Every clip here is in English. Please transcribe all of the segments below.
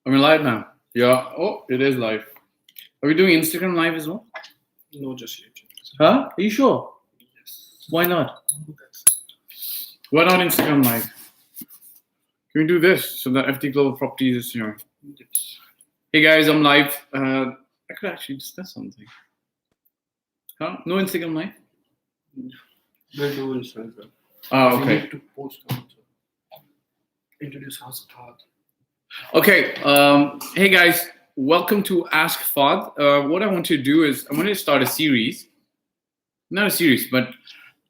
Are we live now? Yeah. Oh, it is live. Are we doing Instagram live as well? No, just YouTube. Huh? Are you sure? Yes. Why not? That's Why not Instagram live? Can we do this so that FT Global Properties is here? yes. Hey guys, I'm live. I could actually discuss something. Huh? No Instagram live? We'll do Instagram. Oh, We okay. need to post also. Introduce us, Fahd. Okay. Hey guys, welcome to Ask Fahd. What I want to do is I'm going to start a series. Not a series, but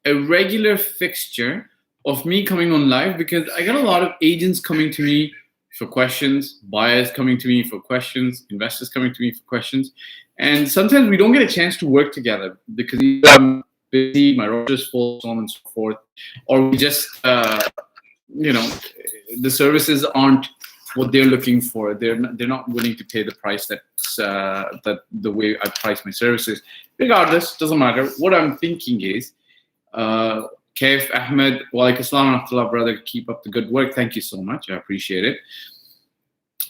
a regular fixture of me coming on live because I got a lot of agents coming to me for questions, buyers coming to me for questions, investors coming to me for questions. And sometimes we don't get a chance to work together because I'm busy, my roster's full, so on and so forth. Or we just, the services aren't what they're looking for. They're not willing to pay the price that the way I price my services. Regardless, doesn't matter. What I'm thinking is, Kaif Ahmed, walaikum assalam wa rahmatullah, brother, keep up the good work. Thank you so much. I appreciate it.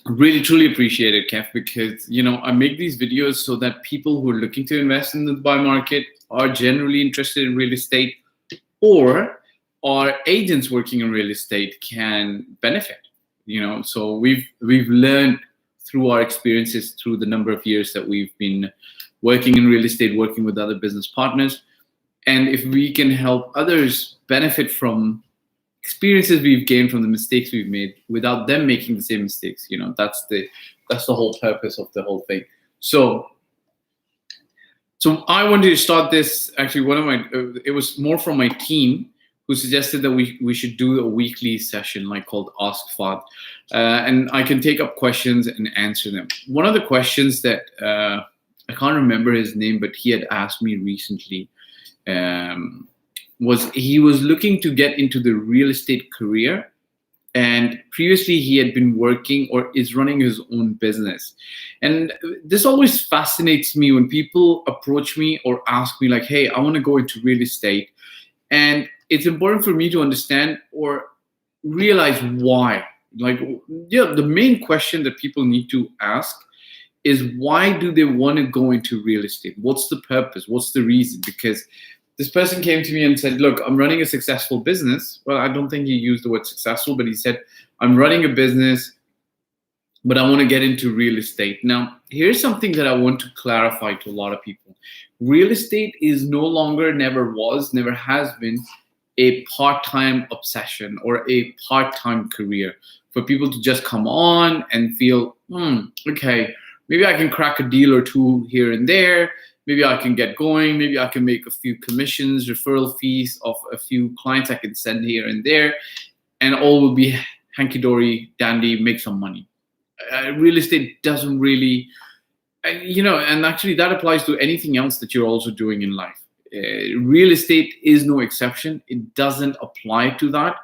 Really, truly appreciate it, Kaif, because I make these videos so that people who are looking to invest in the Dubai market are generally interested in real estate, or our agents working in real estate can benefit. So we've learned through our experiences through the number of years that we've been working in real estate, working with other business partners. And if we can help others benefit from experiences we've gained from the mistakes we've made without them making the same mistakes, that's the whole purpose of the whole thing. So I wanted to start this, actually, it was more from my team who suggested that we should do a weekly session called Ask Fahd. And I can take up questions and answer them. One of the questions that I can't remember his name, but he had asked me recently was he was looking to get into the real estate career. And previously he had been working or is running his own business. And this always fascinates me when people approach me or ask me like, hey, I want to go into real estate. And it's important for me to understand or realize why. The main question that people need to ask is, why do they want to go into real estate? What's the purpose? What's the reason? Because this person came to me and said, look, I'm running a successful business. Well, I don't think he used the word successful, but he said, I'm running a business, but I want to get into real estate. Now, here's something that I want to clarify to a lot of people. Real estate is no longer, never was, never has been a part-time obsession or a part-time career for people to just come on and feel, okay, maybe I can crack a deal or two here and there. Maybe I can get going. Maybe I can make a few commissions, referral fees of a few clients I can send here and there, and all will be hanky-dory, dandy, make some money. Real estate doesn't really, and actually that applies to anything else that you're also doing in life. Real estate is no exception. It doesn't apply to that.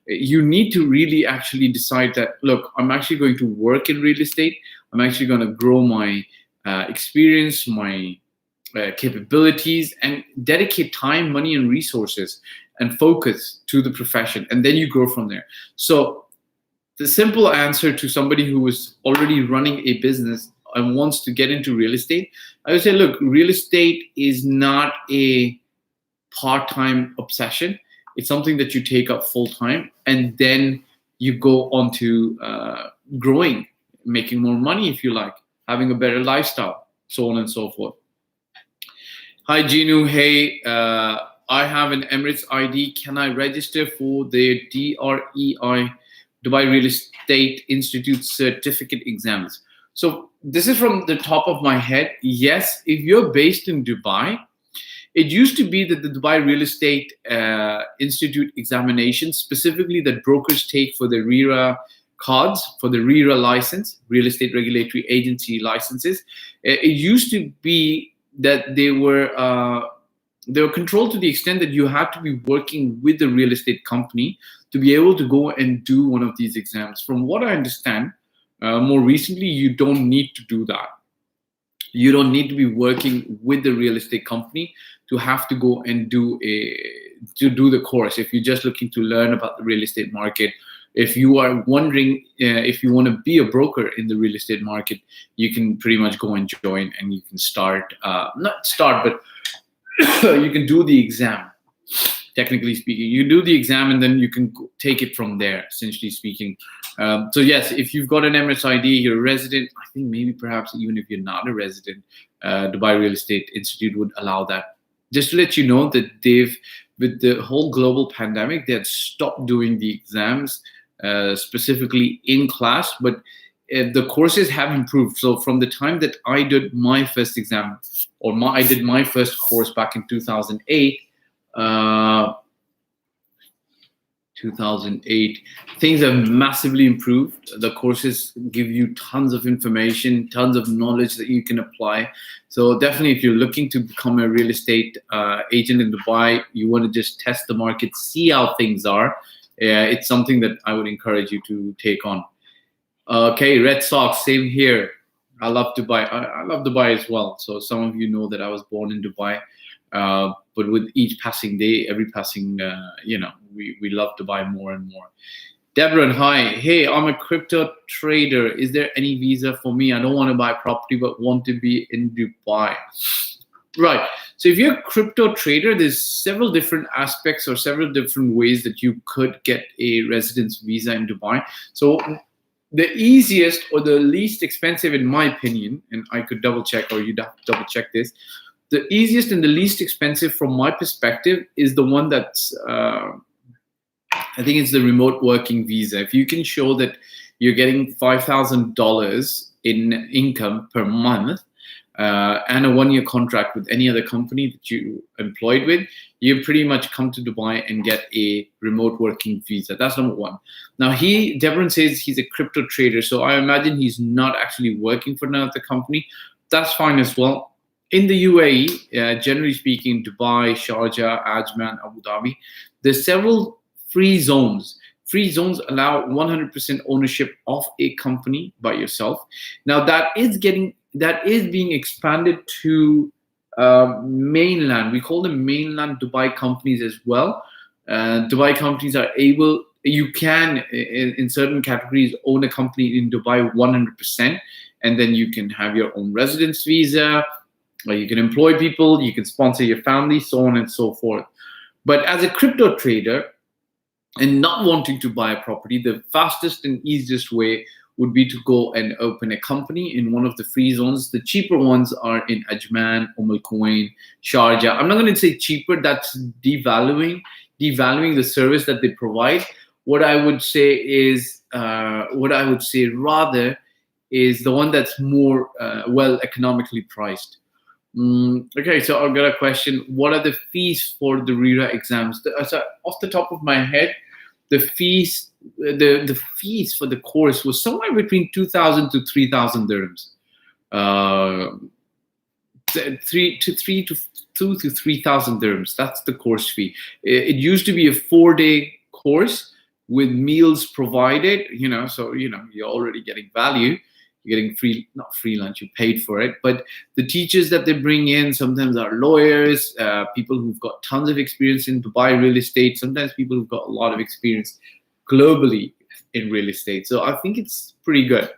You need to really actually decide that, look, I'm actually going to work in real estate. I'm actually going to grow my experience, my capabilities, and dedicate time, money, and resources and focus to the profession. And then you grow from there. So the simple answer to somebody who is already running a business and wants to get into real estate, I would say, look, real estate is not a part-time obsession. It's something that you take up full-time, and then you go on to growing, making more money if you like, having a better lifestyle, so on and so forth. Hi, Ginu. Hey, I have an Emirates ID. Can I register for the DREI, Dubai Real Estate Institute certificate exams? So this is from the top of my head. Yes, if you're based in Dubai, it used to be that the Dubai Real Estate Institute examinations, specifically that brokers take for the RERA cards, for the RERA license, Real Estate Regulatory Agency licenses, it used to be that they were controlled to the extent that you had to be working with the real estate company to be able to go and do one of these exams. From what I understand, more recently, you don't need to do that. You don't need to be working with the real estate company to have to go and do the course. If you're just looking to learn about the real estate market, if you are wondering if you want to be a broker in the real estate market, you can pretty much go and join, and you can start, not start, but you can do the exam. Technically speaking, you do the exam and then you can take it from there, essentially speaking. So yes, if you've got an MSID, you're a resident, I think maybe perhaps even if you're not a resident, Dubai Real Estate Institute would allow that. Just to let you know that with the whole global pandemic, they had stopped doing the exams specifically in class, but the courses have improved. So from the time that I did my first exam, or I did my first course back in 2008, 2008, things have massively improved. The courses give you tons of information, tons of knowledge that you can apply. So definitely, if you're looking to become a real estate agent in Dubai, you want to just test the market, see how things are. It's something that I would encourage you to take on. Okay, Red Sox, same here. I love Dubai. I love Dubai as well. So some of you know that I was born in Dubai. But with each passing day, every passing, we love Dubai more and more. Deborah, hi. Hey, I'm a crypto trader. Is there any visa for me? I don't want to buy property, but want to be in Dubai. Right. So if you're a crypto trader, there's several different aspects or several different ways that you could get a residence visa in Dubai. So the easiest or the least expensive, in my opinion, and I could double check, or you'd have to double check this, the easiest and the least expensive from my perspective is the one that's, I think it's the remote working visa. If you can show that you're getting $5,000 in income per month and a 1-year contract with any other company that you employed with, you pretty much come to Dubai and get a remote working visa. That's number one. Now, Devon says he's a crypto trader, so I imagine he's not actually working for another company. That's fine as well. In the UAE, generally speaking, Dubai, Sharjah, Ajman, Abu Dhabi, there's several free zones. Free zones allow 100% ownership of a company by yourself. Now that is being expanded to mainland. We call them mainland Dubai companies as well. Dubai companies are able, you can in certain categories own a company in Dubai 100%, and then you can have your own residence visa. You can employ people, you can sponsor your family, so on and so forth. But as a crypto trader and not wanting to buy a property, the fastest and easiest way would be to go and open a company in one of the free zones. The cheaper ones are in Ajman, Al Quwain, Sharjah. I'm not going to say cheaper, that's devaluing the service that they provide. What I would say rather is the one that's more well economically priced. Okay, so I've got a question. What are the fees for the RERA exams? So off the top of my head, the fees for the course was somewhere between 2,000 to 3,000 dirhams. 2 to 3,000 dirhams. That's the course fee. It used to be a 4-day course with meals provided. So you're already getting value. You're getting not free lunch, you paid for it. But the teachers that they bring in sometimes are lawyers, people who've got tons of experience in Dubai real estate, sometimes people who've got a lot of experience globally in real estate. So I think it's pretty good.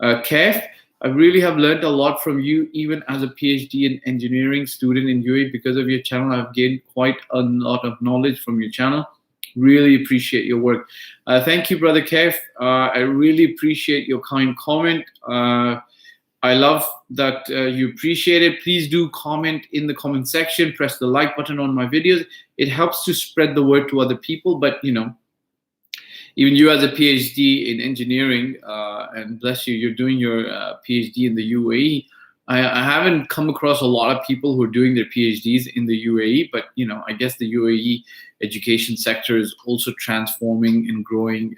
Kef, I really have learned a lot from you, even as a PhD in engineering student in UAE. Because of your channel, I've gained quite a lot of knowledge from your channel. Really appreciate your work. Thank you, Brother Kef. I really appreciate your kind comment. I love that you appreciate it. Please do comment in the comment section. Press the like button on my videos. It helps to spread the word to other people. But, even you as a PhD in engineering, and bless you, you're doing your PhD in the UAE. I haven't come across a lot of people who are doing their PhDs in the UAE, but I guess the UAE education sector is also transforming and growing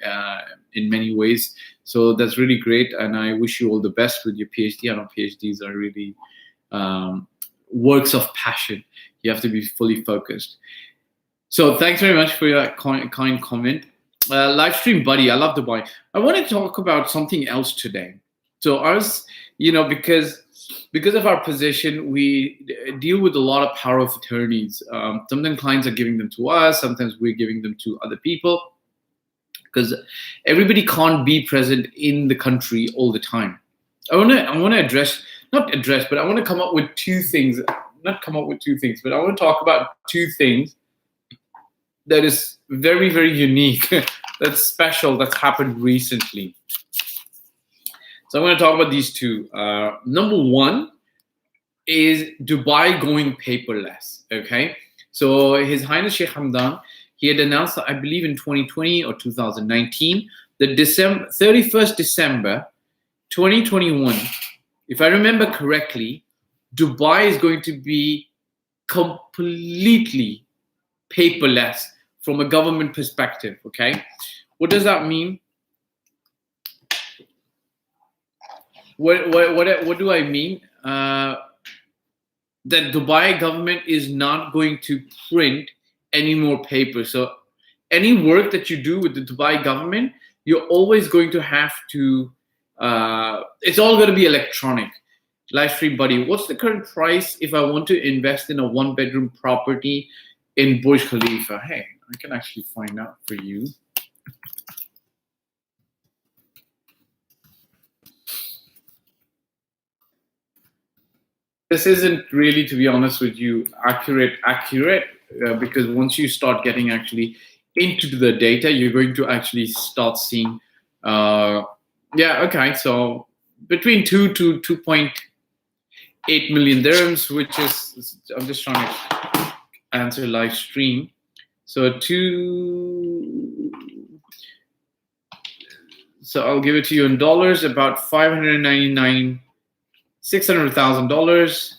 in many ways. So that's really great, and I wish you all the best with your PhD. I know PhDs are really works of passion. You have to be fully focused. So thanks very much for your kind comment. Livestream buddy, I love Dubai. I want to talk about something else today. So I was, because of our position, we deal with a lot of power of attorneys. Sometimes clients are giving them to us. Sometimes we're giving them to other people. because everybody can't be present in the country all the time. I want to but I want to come up with two things. Not come up with two things, but I want to talk about two things that is very, very unique, that's special, that's happened recently. So I'm going to talk about these two. Number one is Dubai going paperless. Okay, so His Highness Sheikh Hamdan, he had announced, I believe in 2020 or 2019, that 31st December 2021, if I remember correctly, Dubai is going to be completely paperless from a government perspective. Okay, what does that mean? What do I mean? That Dubai government is not going to print any more paper. So any work that you do with the Dubai government, you're always going to have to, it's all going to be electronic. Livestream buddy, what's the current price if I want to invest in a one-bedroom property in Burj Khalifa? Hey, I can actually find out for you. This isn't really, to be honest with you, accurate, because once you start getting actually into the data, you're going to actually start seeing, so between 2 to 2.8 million dirhams, which is, I'm just trying to answer live stream. So I'll give it to you in dollars, about $600,000.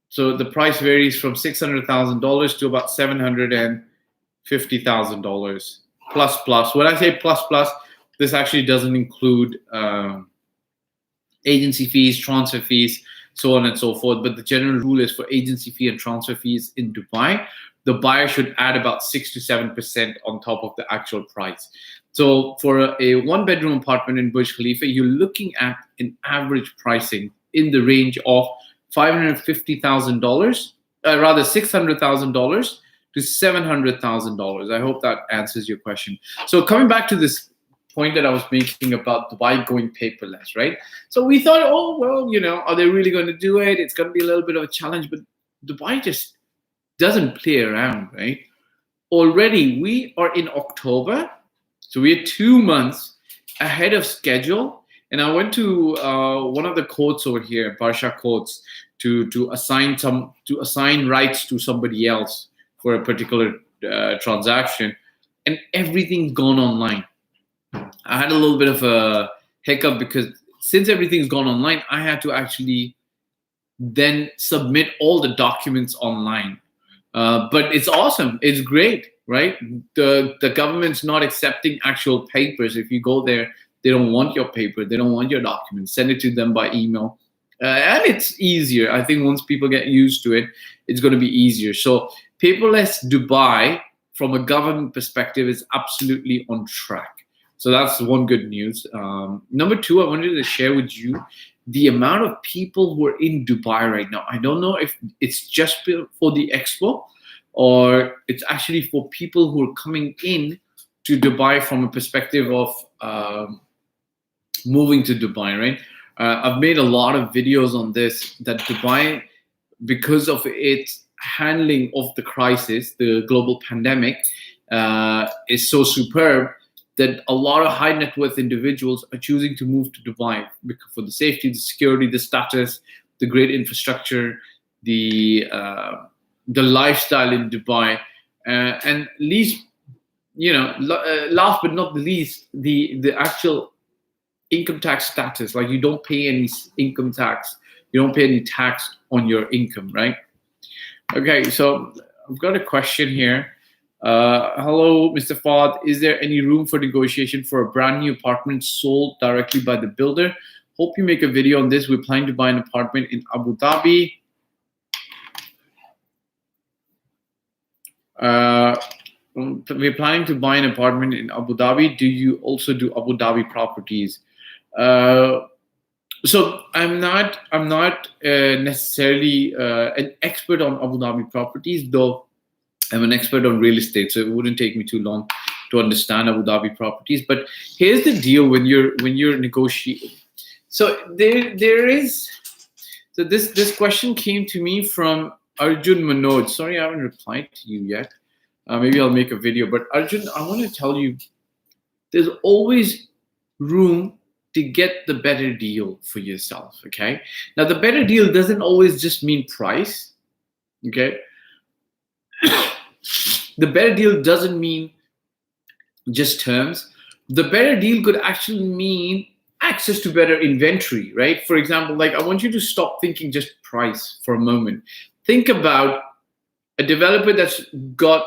So the price varies from $600,000 to about $750,000 plus. When I say plus, this actually doesn't include agency fees, transfer fees, so on and so forth. But the general rule is for agency fee and transfer fees in Dubai, the buyer should add about 6 to 7% on top of the actual price. So for a one-bedroom apartment in Burj Khalifa, you're looking at an average pricing in the range of $600,000 to $700,000. I hope that answers your question. So coming back to this point that I was making about Dubai going paperless, right? So we thought, oh, well, are they really going to do it? It's going to be a little bit of a challenge, but Dubai just doesn't play around, right? Already we are in October, so we're 2 months ahead of schedule. And I went to one of the courts over here, Barsha courts, to assign rights to somebody else for a particular transaction, and everything's gone online. I had a little bit of a hiccup because since everything's gone online, I had to actually then submit all the documents online. But it's awesome. It's great, right? The government's not accepting actual papers. If you go there, they don't want your paper. They don't want your documents. Send it to them by email. And it's easier. I think once people get used to it, it's going to be easier. So paperless Dubai, from a government perspective, is absolutely on track. So that's one good news. Number two, I wanted to share with you the amount of people who are in Dubai right now. I don't know if it's just for the expo or it's actually for people who are coming in to Dubai from a perspective of moving to Dubai, right? I've made a lot of videos on this, that Dubai, because of its handling of the crisis, the global pandemic, is so superb that a lot of high net worth individuals are choosing to move to Dubai for the safety, the security, the status, the great infrastructure, the lifestyle in Dubai, and least, last but not the least, the actual income tax status. Like, you don't pay any income tax, you don't pay any tax on your income, right? Okay, so I've got a question here. Hello, Mr. Fahd. Is there any room for negotiation for a brand new apartment sold directly by the builder? Hope you make a video on this. We're planning to buy an apartment in Abu Dhabi. We're planning to buy an apartment in Abu Dhabi. Do you also do Abu Dhabi properties? So I'm not necessarily an expert on Abu Dhabi properties, though I'm an expert on real estate, so it wouldn't take me too long to understand Abu Dhabi properties. But here's the deal: when you're negotiating. So this question came to me from Arjun Manoj. Sorry, I haven't replied to you yet. Maybe I'll make a video. But Arjun, I want to tell you, there's always room to get the better deal for yourself. Okay. Now, the better deal doesn't always just mean price. Okay. The better deal doesn't mean just terms. The better deal could actually mean access to better inventory, right? For example, like, I want you to stop thinking just price for a moment. Think about a developer that's got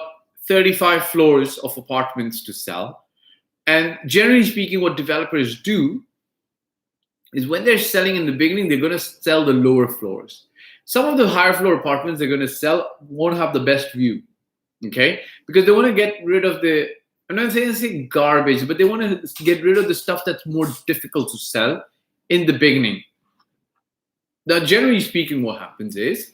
35 floors of apartments to sell. And generally speaking, what developers do is when they're selling in the beginning, they're going to sell the lower floors. Some of the higher floor apartments they're going to sell won't have the best view, okay? Because they want to get rid of the, I'm not saying garbage, but they want to get rid of the stuff that's more difficult to sell in the beginning. Now, generally speaking, what happens is,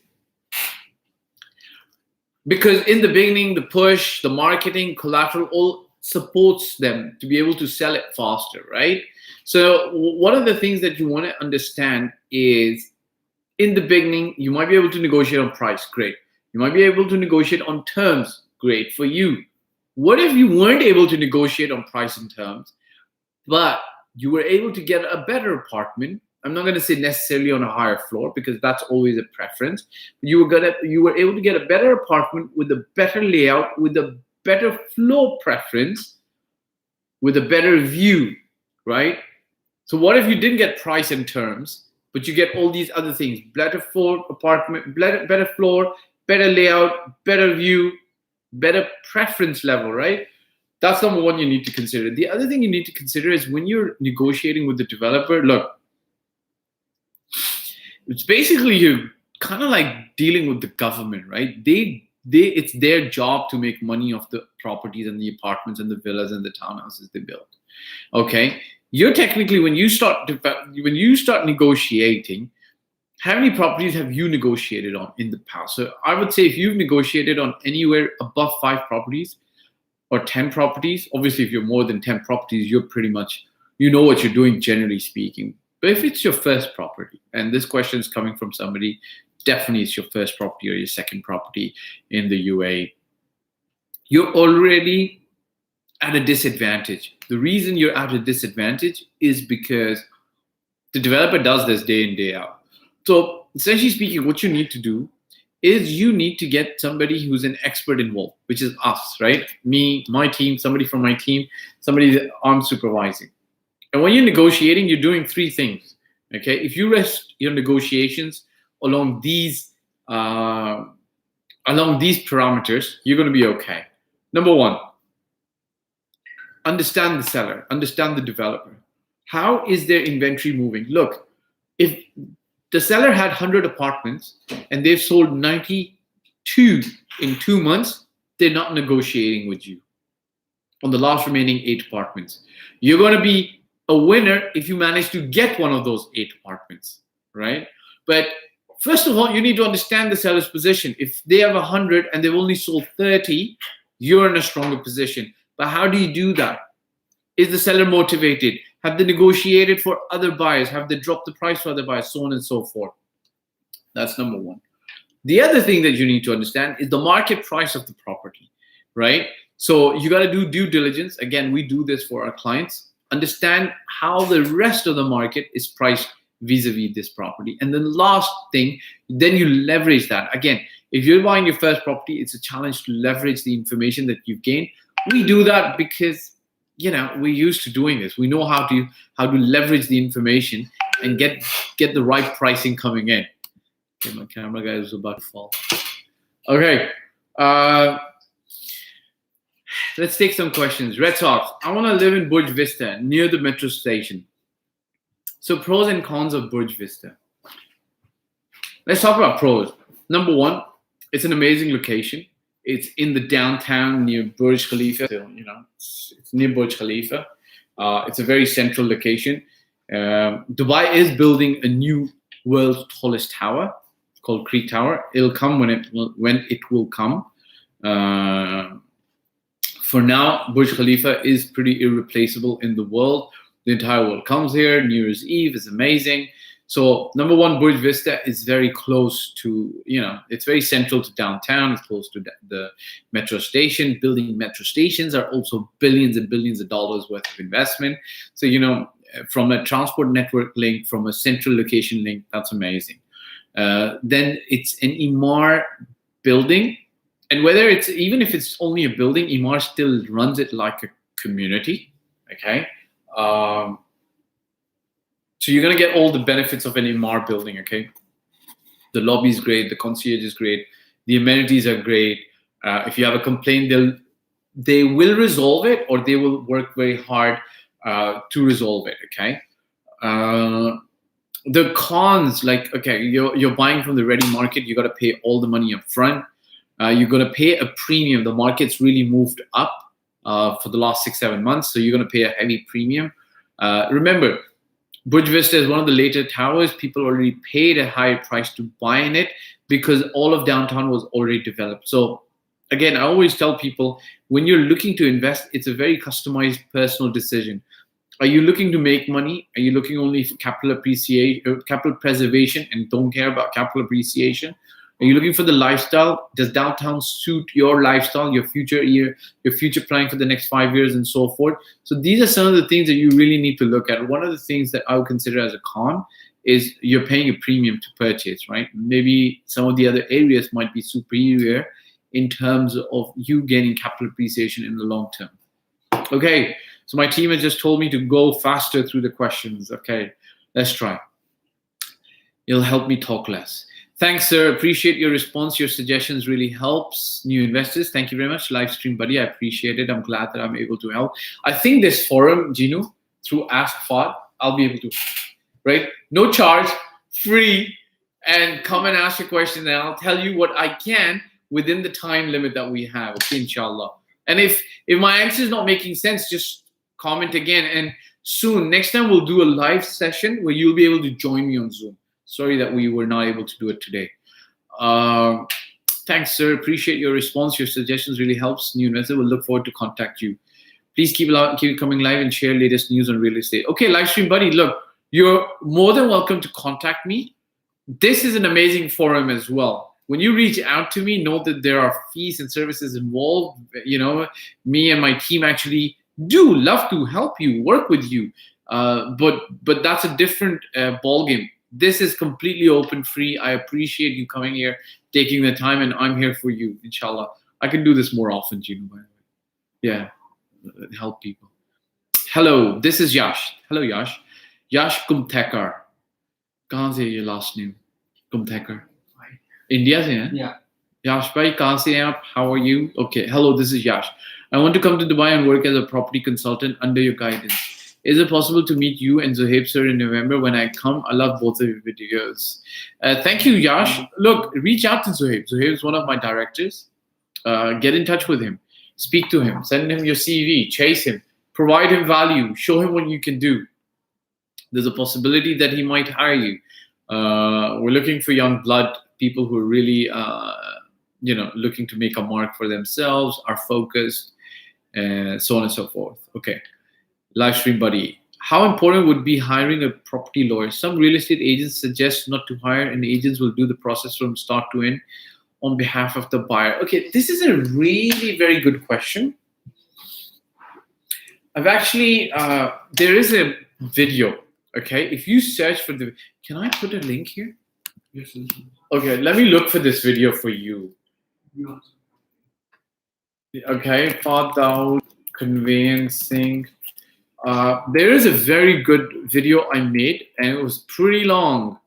because in the beginning, the push, the marketing, collateral, all supports them to be able to sell it faster, right? So one of the things that you want to understand is, in the beginning, you might be able to negotiate on price, great. You might be able to negotiate on terms, great for you. What if you weren't able to negotiate on price and terms, but you were able to get a better apartment? I'm not going to say necessarily on a higher floor, because that's always a preference. But you were able to get a better apartment with a better layout, with a better floor preference, with a better view, right? So what if you didn't get price and terms, but you get all these other things: better floor, apartment, better floor, better layout, better view, better preference level, right? That's number one you need to consider. The other thing you need to consider is, when you're negotiating with the developer, look, it's basically, you're kind of like dealing with the government, right? It's their job to make money off the properties and the apartments and the villas and the townhouses they build. Okay, you're technically, when you start negotiating, how many properties have you negotiated on in the past? So I would say, if you've negotiated on anywhere above 5 properties or 10 properties, obviously if you're more than 10 properties, you're pretty much, you know what you're doing, generally speaking. But if it's your first property, and this question is coming from somebody, definitely it's your first property or your second property in the UAE, you're already at a disadvantage. The reason you're at a disadvantage is because the developer does this day in, day out. So essentially speaking, what you need to do is, you need to get somebody who's an expert involved, which is us, right? Me, my team, somebody from my team, somebody that I'm supervising. And when you're negotiating, you're doing 3 things, okay? If you rest your negotiations along these parameters, you're going to be okay. Number 1, understand the seller, understand the developer. How is their inventory moving? Look, if the seller had 100 apartments and they've sold 92 in 2 months, they're not negotiating with you on the last remaining 8 apartments. You're going to be a winner if you manage to get one of those 8 apartments, right? But first of all, you need to understand the seller's position. If they have 100 and they've only sold 30, you're in a stronger position. But how do you do that? Is the seller motivated? Have they negotiated for other buyers? Have they dropped the price for other buyers? So on and so forth. That's number 1. The other thing that you need to understand is the market price of the property, right? So you got to do due diligence. Again, we do this for our clients. Understand how the rest of the market is priced vis-a-vis this property. And then last thing, then you leverage that. Again, if you're buying your first property, it's a challenge to leverage the information that you've gained. We do that because, we're used to doing this. We know how to leverage the information and get the right pricing coming in. Okay, my camera guy is about to fall. Okay. Let's take some questions. Red Sox, I want to live in Burj Vista, near the metro station. So pros and cons of Burj Vista. Let's talk about pros. Number 1, it's an amazing location. It's in the downtown near Burj Khalifa. So, it's near Burj Khalifa. It's a very central location. Dubai is building a new world's tallest tower called Creek Tower. It'll come when it will come. for now, Burj Khalifa is pretty irreplaceable in the world. The entire world comes here. New Year's Eve is amazing. So number one, Burj Vista is very close to, it's very central to downtown. It's close to the metro station. Building metro stations are also billions and billions of dollars worth of investment. So, from a transport network link, from a central location link, that's amazing. Then it's an Emaar building. And even if it's only a building, Emaar still runs it like a community, okay? So you're going to get all the benefits of an Emaar building, okay? The lobby is great, the concierge is great, the amenities are great. If you have a complaint, they will resolve it, or they will work very hard to resolve it, okay? The cons, like, okay, you're buying from the ready market, you got to pay all the money up front. You're going to pay a premium. The market's really moved up for the last 6-7 months, so you're going to pay a heavy premium. Remember, Burj Vista is one of the later towers. People already paid a high price to buy in it because all of downtown was already developed. So again, I always tell people, when you're looking to invest, it's a very customized personal decision. Are you looking to make money? Are you looking only for capital appreciation, capital preservation, and don't care about capital appreciation? Are you looking for the lifestyle? Does downtown suit your lifestyle, your future planning for the next 5 years, and so forth? So these are some of the things that you really need to look at. One of the things that I would consider as a con is you're paying a premium to purchase, right? Maybe some of the other areas might be superior in terms of you gaining capital appreciation in the long term. Okay, so my team has just told me to go faster through the questions. Okay, let's try. It'll help me talk less. Thanks, sir. Appreciate your response. Your suggestions really helps new investors. Thank you very much. Livestream buddy, I appreciate it. I'm glad that I'm able to help. I think this forum, Ginu, through Ask Fahd, I'll be able to, right? No charge, free, and come and ask your question, and I'll tell you what I can within the time limit that we have, okay, inshallah. And if my answer is not making sense, just comment again. And soon, next time we'll do a live session where you'll be able to join me on Zoom. Sorry that we were not able to do it today. Thanks, sir. Appreciate your response. Your suggestions really helps new investors. We'll look forward to contact you. Please keep coming live and share latest news on real estate. Okay, Livestream buddy, look, you're more than welcome to contact me. This is an amazing forum as well. When you reach out to me, know that there are fees and services involved. Me and my team actually do love to help you, work with you. But that's a different ballgame. This is completely open, free. I appreciate you coming here, taking the time, and I'm here for you, inshallah. I can do this more often, Gino, by the way. Yeah, help people. Hello, this is Yash. Hello, Yash. Yash Kumtekar. Kahan se hai your last name? Kumtekar. India se hai? Yeah. Yash bhai, kahan se hai aap? How are you? Okay, hello, this is Yash. I want to come to Dubai and work as a property consultant under your guidance. Is it possible to meet you and Zohaib sir in November when I come? I love both of your videos. Thank you, Yash. Look, reach out to Zohaib. Zohaib is one of my directors. Get in touch with him. Speak to him. Send him your CV. Chase him. Provide him value. Show him what you can do. There's a possibility that he might hire you. We're looking for young blood, people who are really, looking to make a mark for themselves, are focused, and so on and so forth. Okay. Livestream buddy, how important would be hiring a property lawyer? Some real estate agents suggest not to hire, and agents will do the process from start to end on behalf of the buyer. Okay, this is a really very good question. I've actually, there is a video, okay? If you search for can I put a link here? Yes. Okay, let me look for this video for you. Okay, Fahd Dawood, conveyancing. There is a very good video I made, and it was pretty long.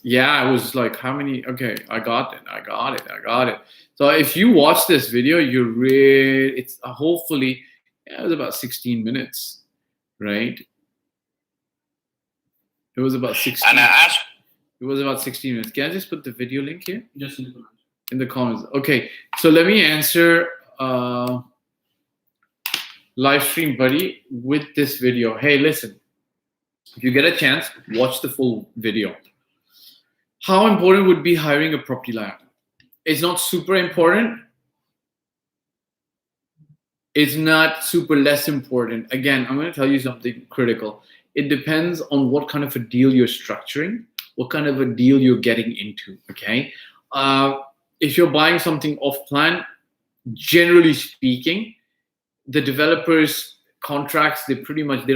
Yeah, it was like how many? Okay, I got it. So if you watch this video, it's hopefully, it was about 16 minutes, right? It was about 16. And it was about 16 minutes. Can I just put the video link here? Just in the comments. Okay, so let me answer Livestream buddy with this video. Hey, listen, if you get a chance, watch the full video. How important would be hiring a property lawyer? It's not super important, It's not super less important. Again, I'm going to tell you something critical. It depends on what kind of a deal you're structuring, what kind of a deal you're getting into. Okay. If you're buying something off plan, generally speaking, the developers contracts, they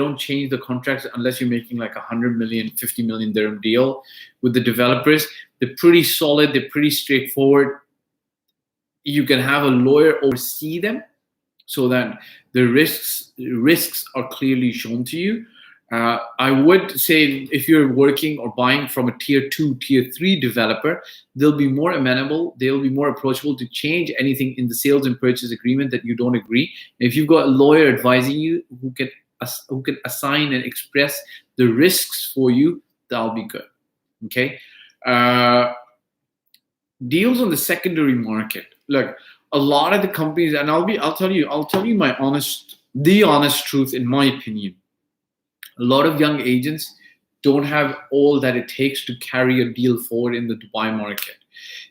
don't change the contracts unless you're making like 100 million, 50 million dirham deal with the developers. They're pretty solid, they're pretty straightforward. You can have a lawyer oversee them so that the risks are clearly shown to you. I would say if you're working or buying from a tier 2, tier 3 developer, they'll be more amenable, they'll be more approachable to change anything in the sales and purchase agreement that you don't agree. If you've got a lawyer advising you who can assign and express the risks for you, that'll be good. Okay. Deals on the secondary market. Look, a lot of the companies, and I'll tell you the honest truth in my opinion. A lot of young agents don't have all that it takes to carry a deal forward in the Dubai market.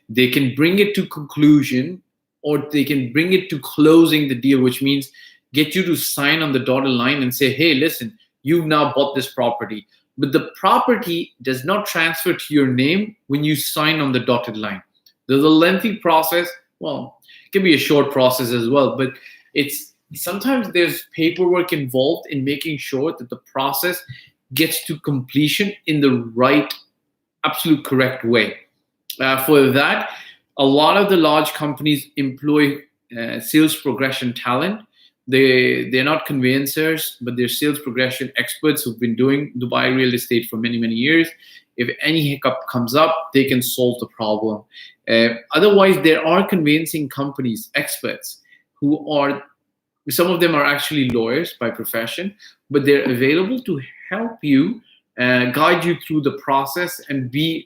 They can bring it to conclusion, or they can bring it to closing the deal, which means get you to sign on the dotted line and say, hey, listen, you've now bought this property. But the property does not transfer to your name when you sign on the dotted line. There's a lengthy process. Well, it can be a short process as well, but sometimes there's paperwork involved in making sure that the process gets to completion in the right, absolute correct way. For that, a lot of the large companies employ sales progression talent. They're not conveyancers, but they're sales progression experts who've been doing Dubai real estate for many, many years. If any hiccup comes up, they can solve the problem. Otherwise, there are conveyancing companies, experts, some of them are actually lawyers by profession, but they're available to help you, guide you through the process, and to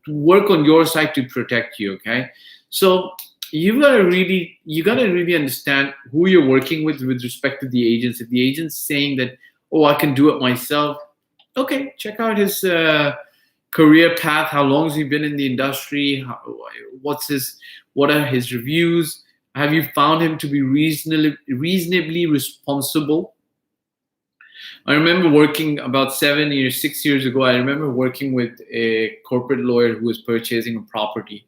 work on your side to protect you. Okay, so you gotta really understand who you're working with respect to the agents. If the agent's saying that, oh, I can do it myself, okay, check out his career path. How long has he been in the industry? What are his reviews? Have you found him to be reasonably responsible? I remember working about 6 years ago. I remember working with a corporate lawyer who was purchasing a property,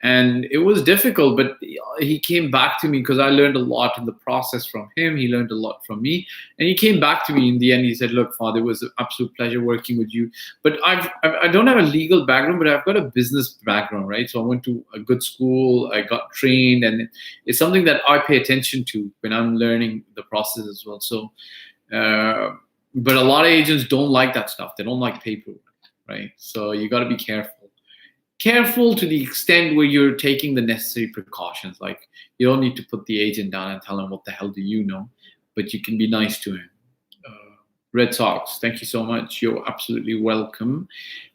and it was difficult, but he came back to me because I learned a lot in the process from him. He learned a lot from me, and he came back to me in the end. He said, look, Fahd, it was an absolute pleasure working with you, but I don't have a legal background, but I've got a business background, right? So I went to a good school, I got trained, and it's something that I pay attention to when I'm learning the process as well. So but a lot of agents don't like that stuff. They don't like paperwork, right? So you got to be careful to the extent where you're taking the necessary precautions. Like, you don't need to put the agent down and tell him what the hell do you know, but you can be nice to him. Red Sox, thank you so much. You're absolutely welcome.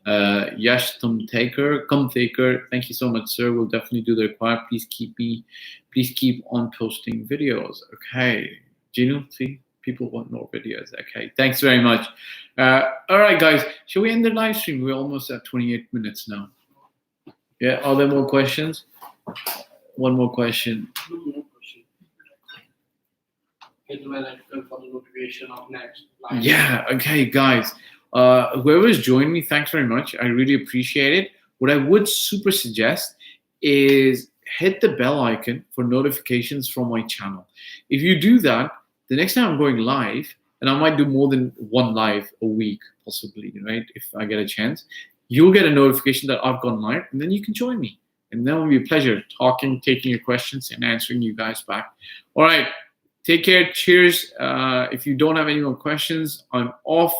Yash Taker, thank you so much, sir. We'll definitely do the required. Please keep on posting videos. Okay, Gino, see, people want more videos. Okay, thanks very much. All right, guys, shall we end the live stream? We're almost at 28 minutes now. Yeah, are there more questions? One more question. Hit the bell icon for the notification of next live. Yeah, okay, guys. Whoever's joined me, thanks very much. I really appreciate it. What I would super suggest is hit the bell icon for notifications from my channel. If you do that, the next time I'm going live, and I might do more than one live a week, possibly, right? If I get a chance, you'll get a notification that I've gone live, and then you can join me. And that will be a pleasure talking, taking your questions, and answering you guys back. All right. Take care. Cheers. If you don't have any more questions, I'm off.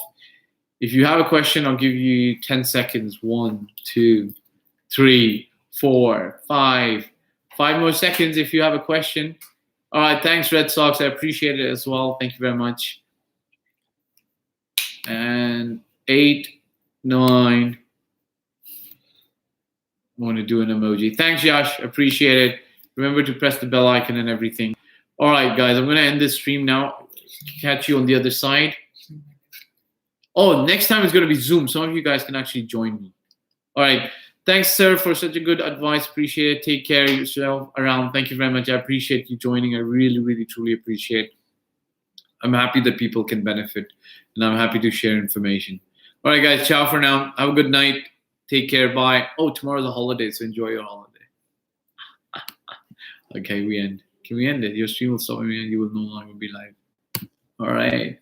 If you have a question, I'll give you 10 seconds. 1, 2, 3, 4, 5. 5 more seconds if you have a question. All right. Thanks, Red Sox. I appreciate it as well. Thank you very much. And 8, 9. I want to do an emoji. Thanks, Yash. Appreciate it. Remember to press the bell icon and everything. All right, guys, I'm going to end this stream now. Catch you on the other side. Oh, next time it's going to be Zoom. Some of you guys can actually join me. All right. Thanks, sir, for such a good advice. Appreciate it. Take care of yourself around. Thank you very much. I appreciate you joining. I really, really, truly appreciate it. I'm happy that people can benefit, and I'm happy to share information. All right, guys, ciao for now. Have a good night. Take care. Bye. Oh, tomorrow's a holiday, so enjoy your holiday. Okay, we end. Can we end it? Your stream will stop me and you will no longer be live. All right.